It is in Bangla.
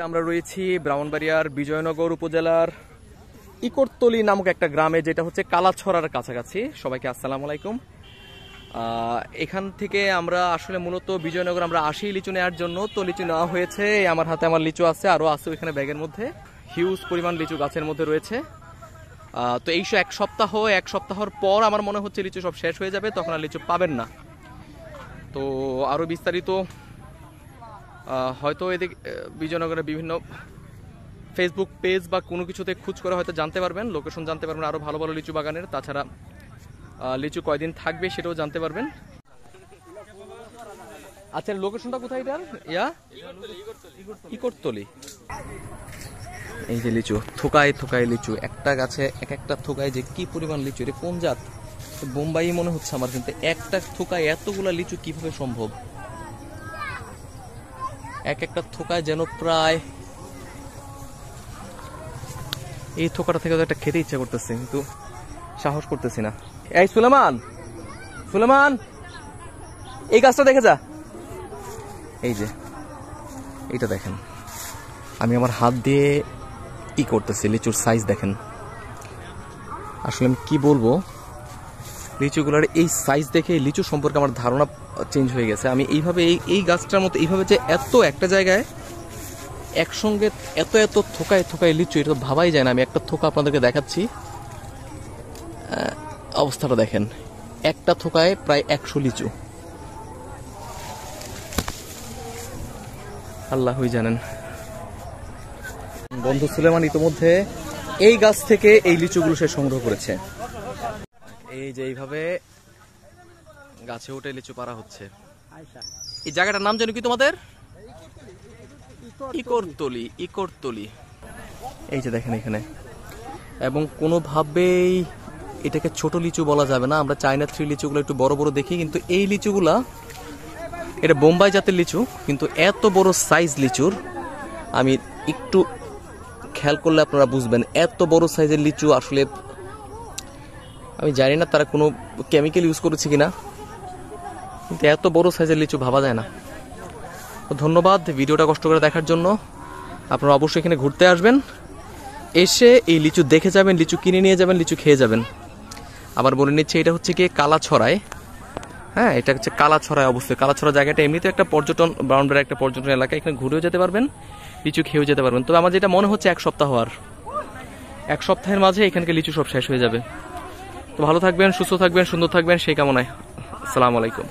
আমরা রয়েছি ব্রাহ্মণবাড়িয়ার বিজয়নগর উপজেলার ইকরতলি নামক একটা গ্রামে, যেটা হচ্ছে কালাছড়ার কাছাকাছি। সবাইকে আসসালামু আলাইকুম। এখান থেকে আমরা আসলে মূলত বিজয়নগর আমরা আসি লিচু নেওয়ার জন্য। তো লিচু নেওয়া হয়েছে, আমার হাতে আমার লিচু আছে, আরও আছে ওইখানে ব্যাগের মধ্যে, হিউজ পরিমাণ লিচু গাছের মধ্যে রয়েছে। তো এই এক সপ্তাহর পর আমার মনে হচ্ছে লিচু সব শেষ হয়ে যাবে, তখন আর লিচু পাবেন না। তো আরও বিস্তারিত হয়তো এদিকে বিজয়নগরের বিভিন্ন ফেসবুক পেজ বা কোনো কিছুতে খোঁজ করে হয়তো জানতে পারবেন, লোকেশন জানতে পারবেন আরও ভালো ভালো লিচু বাগানের। তাছাড়া লিচু কয়দিন থাকবে সেটাও জানতে পারবেন। আচ্ছা, লোকেশনটা কোথায় এটার? ইকরতলি। এই যে লিচু, থোকায় থোকায় লিচু, একটা গাছে এক একটা থোকায় যে কি পরিমাণ লিচু। এটা কোন জাত? বোম্বাই মনে হচ্ছে আমার, কিন্তু একটা থোকায় এতগুলা লিচু কিভাবে সম্ভব? এক একটা থোকায় যেন প্রায়, এই থোকাটা থেকে একটা খেতে ইচ্ছা করতেছে, কিন্তু সাহস করতেছি না। এই সুলেমান, এই গাছটা দেখে যা। এই যে এইটা দেখেন, আমি আমার হাত দিয়ে করতেছি, লিচুর সাইজ দেখেন। আসলে আমি কি বলবো, লিচুগুলোর এই সাইজ দেখে লিচু সম্পর্কে আমার ধারণা চেঞ্জ হয়ে গেছে। আমি এইভাবে এই গাছটার মতো এইভাবে যে এত একটা জায়গায় একসঙ্গে এত এত থোকায় থোকায় লিচু, এটা তো ভাবাই যায় না। আমি একটা থোকা আপনাদেরকে দেখাচ্ছি, অবস্থাটা দেখেন। একটা থোকায় প্রায় 100 লিচু। আল্লাহই জানেন। বন্ধু সুলেমান ইতিমধ্যে এই গাছ থেকে এই লিচুগুলো সে সংগ্রহ করেছে। এই যে এইভাবে গাছে উঠে লিচু পাড়া হচ্ছে। এই জায়গাটার নাম জানো কি তোমাদের? ইকরতলি। এই যে দেখেন এখানে, এবং কোনোভাবেই এটাকে ছোট লিচু বলা যাবে না। আমরা চায়না 3 লিচুগুলো একটু বড় বড় দেখি, কিন্তু এই লিচুগুলা, এটা বোম্বাই জাতের লিচু, কিন্তু এত বড় সাইজ লিচুর আমি একটু খেয়াল করলে আপনারা বুঝবেন। এত বড় সাইজের লিচু আসলে আমি জানি না তারা কোনো কেমিক্যাল ইউজ করেছে কিনা, কিন্তু এত বড় সাইজের লিচু ভাবা যায় না। তো ধন্যবাদ ভিডিওটা কষ্ট করে দেখার জন্য। আপনারা অবশ্যই এখানে ঘুরতে আসবেন, এসে এই লিচু দেখে যাবেন, লিচু কিনে নিয়ে যাবেন, লিচু খেয়ে যাবেন। আবার বলে নিচ্ছে, এটা হচ্ছে কি কালাছড়ায়। হ্যাঁ, এটা হচ্ছে কালাছড়ায় অবশ্যই। কালাছড়া জায়গাটা এমনিতে একটা পর্যটন, ব্রাউনবাড়িয়া একটা পর্যটন এলাকা, এখানে ঘুরেও যেতে পারবেন, লিচু খেয়েও যেতে পারবেন। তবে আমার যেটা মনে হচ্ছে 1 সপ্তাহের মাঝে এখানকার লিচু সব শেষ হয়ে যাবে। তো ভালো থাকবেন, সুস্থ থাকবেন, সুন্দর থাকবেন, সেই কামনায়। আসসালামু আলাইকুম।